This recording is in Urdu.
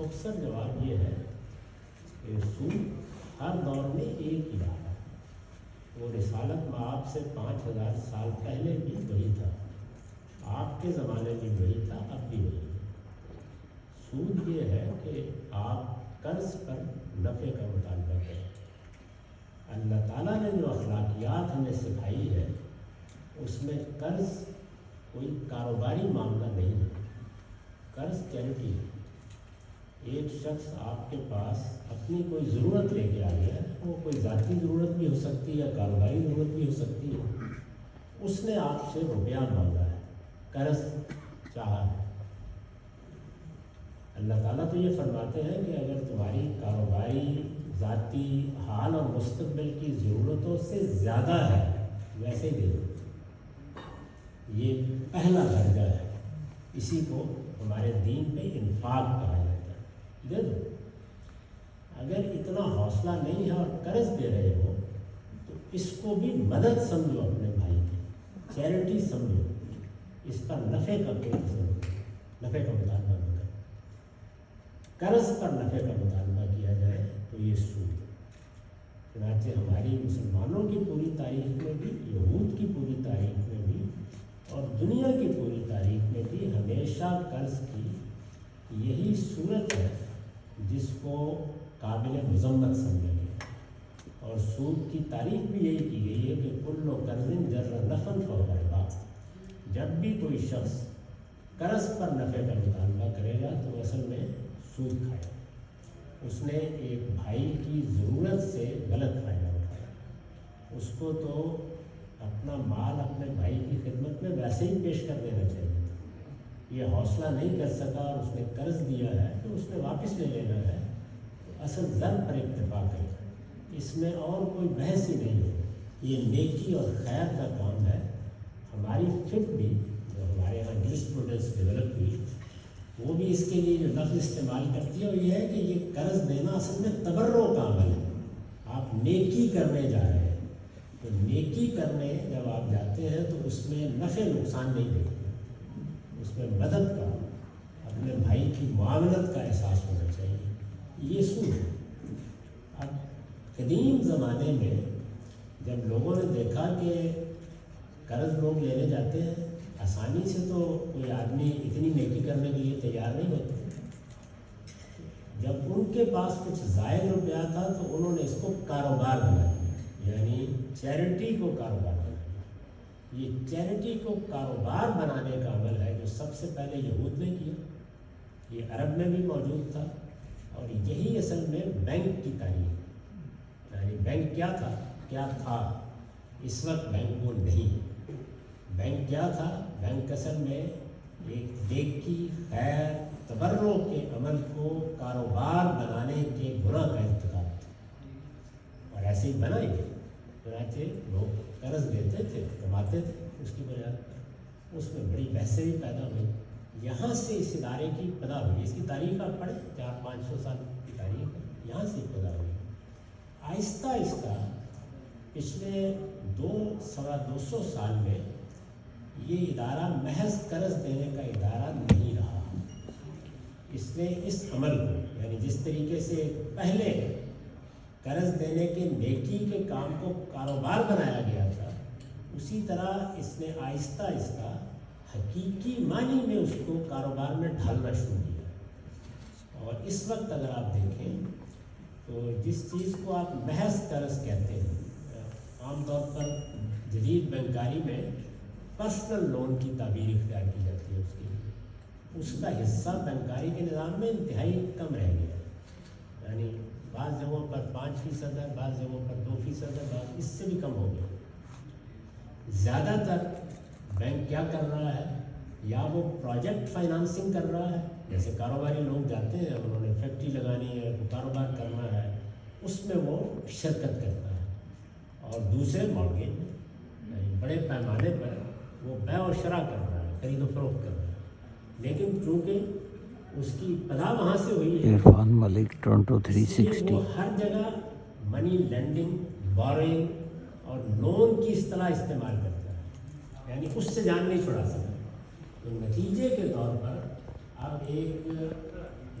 مختصر جواب یہ ہے کہ سود ہر دور میں ایک ہی رہا، وہ رسالت مآب سے 5000 سال پہلے بھی وہی تھا، آپ کے زمانے میں وہی تھا، اب بھی وہی ہے۔ سود یہ ہے کہ آپ قرض پر نفع کا مطالبہ کریں۔ اللہ تعالیٰ نے جو اخلاقیات ہمیں سکھائی ہے اس میں قرض کوئی کاروباری معاملہ نہیں ہے، قرض چیریٹی ہے۔ ایک شخص آپ کے پاس اپنی کوئی ضرورت لے کے آ گیا ہے، وہ کوئی ذاتی ضرورت بھی ہو سکتی ہے یا کاروباری ضرورت بھی ہو سکتی ہے، اس نے آپ سے روپیہ مانگا ہے، قرض چاہا ہے۔ اللہ تعالیٰ تو یہ فرماتے ہیں کہ اگر تمہاری کاروباری ذاتی حال اور مستقبل کی ضرورتوں سے زیادہ ہے ویسے ہی دے دو، یہ پہلا درجہ ہے، اسی کو ہمارے دین میں انفاق کہا جاتا ہے، دے دو۔ اگر اتنا حوصلہ نہیں ہے اور قرض دے رہے ہو تو اس کو بھی مدد سمجھو، اپنے بھائی کی چیریٹی سمجھو، اس پر نفع کا کوئی سمجھو، نفع کا مطالبہ نہ کرو۔ قرض پر نفع کا مطالبہ کیا جائے تو یہ سود ہے۔ چنانچہ ہماری مسلمانوں کی پوری تاریخ میں بھی، یہود کی پوری تاریخ میں بھی اور دنیا کی پوری تاریخ میں بھی ہمیشہ قرض کی یہی صورت ہے جس کو قابل مذمت سمجھا گیا، اور سود کی تعریف بھی یہی کی گئی ہے کہ کل قرض جر نفع فهو ربا۔ جب بھی کوئی شخص قرض پر نفع کا مطالبہ کرے گا تو اصل میں سود کھائے گا، اس نے ایک بھائی کی ضرورت سے غلط فائدہ اٹھایا۔ اس کو تو اپنا مال اپنے بھائی کی خدمت میں ویسے ہی پیش کر دینا چاہیے تھا، یہ حوصلہ نہیں کر سکا اور اس نے قرض دیا ہے تو اس نے واپس لے لینا ہے، تو اصل ضرب پر اکتفا کرے، اس میں اور کوئی بحث ہی نہیں ہے، یہ نیکی اور خیر کا کام ہے۔ ہماری فکر بھی جو ہمارے یہاں جورسپروڈنس ڈیولپ ہوئی وہ بھی اس کے لیے جو لفظ استعمال کرتی ہے وہ یہ ہے کہ یہ قرض دینا اصل میں تبرع کا عمل ہے، آپ نیکی کرنے جا رہے ہیں، تو نیکی کرنے جب آپ جاتے ہیں تو اس میں نفع نقصان نہیں دیکھتے، اس میں مدد کا، اپنے بھائی کی معاونت کا احساس ہونا چاہیے، یہ سود ہے۔ اب قدیم زمانے میں جب لوگوں نے دیکھا کہ قرض لوگ لینے جاتے ہیں آسانی سے، تو کوئی آدمی اتنی نیکی کرنے کے لیے تیار نہیں ہوتے، جب ان کے پاس کچھ زائد روپیہ تھا تو انہوں نے اس کو کاروبار بنا دیا، یعنی چیریٹی کو کاروبار بنا دیا۔ یہ چیریٹی کو کاروبار بنانے کا عمل ہے جو سب سے پہلے یہود نے کیا، یہ عرب میں بھی موجود تھا، اور یہی اصل میں بینک کی تاریخ، یعنی بینک کیا تھا اس وقت بینک وہ نہیں ہے۔ بینک کیا تھا؟ بینک اصل میں ایک نیکی، خیر، تبرع کے عمل کو کاروبار بنانے کے گناہ کا ارتکاب تھا، اور ایسے ہی بنا ہی چنانچہ لوگ قرض لیتے تھے، کماتے تھے، اس کی بنیاد پر اس میں بڑی بحثیں بھی پیدا ہوئی، یہاں سے اس ادارے کی ابتدا ہوئی۔ اس کی تاریخ آپ پڑھیں، 400-500 سال کی تاریخ ہے، یہاں سے ابتدا ہوئی۔ آہستہ آہستہ پچھلے 200 سال میں یہ ادارہ محض قرض دینے کا ادارہ نہیں رہا، اس نے اس عمل کو، یعنی جس طریقے سے پہلے قرض دینے کے نیکی کے کام کو کاروبار بنایا گیا تھا، اسی طرح اس نے آہستہ آہستہ حقیقی معنی میں اس کو کاروبار میں ڈھالنا شروع کیا۔ اور اس وقت اگر آپ دیکھیں تو جس چیز کو آپ محض قرض کہتے ہیں، عام طور پر جدید بینکاری میں پرسنل لون کی تعبیر اختیار کی جاتی ہے، اس کے لیے اس کا حصہ بینکاری کے نظام میں انتہائی کم رہ گیا، یعنی بعض جگہوں پر 5% ہے، بعض جگہوں پر 2% ہے، بعض اس سے بھی کم ہو گیا۔ زیادہ تر بینک کیا کر رہا ہے، یا وہ پروجیکٹ فائنانسنگ کر رہا ہے، جیسے کاروباری لوگ جاتے ہیں، انہوں نے فیکٹری لگانی ہے، کاروبار کرنا ہے، اس میں وہ شرکت کرتا ہے، اور دوسرے مارکیٹ میں یعنی بڑے پیمانے پر وہ بیع و شراء کر رہا ہے، خرید و فروخت کر رہا ہے، لیکن چونکہ اس کی ابتدا وہاں سے ہوئی ہے، عرفان ملک ٹورنٹو 360، وہ ہر جگہ منی لینڈنگ، بورنگ اور لون کی اصطلاح استعمال کرتا ہے، یعنی اس سے جان نہیں چھڑا سکتا۔ تو نتیجے کے طور پر اب ایک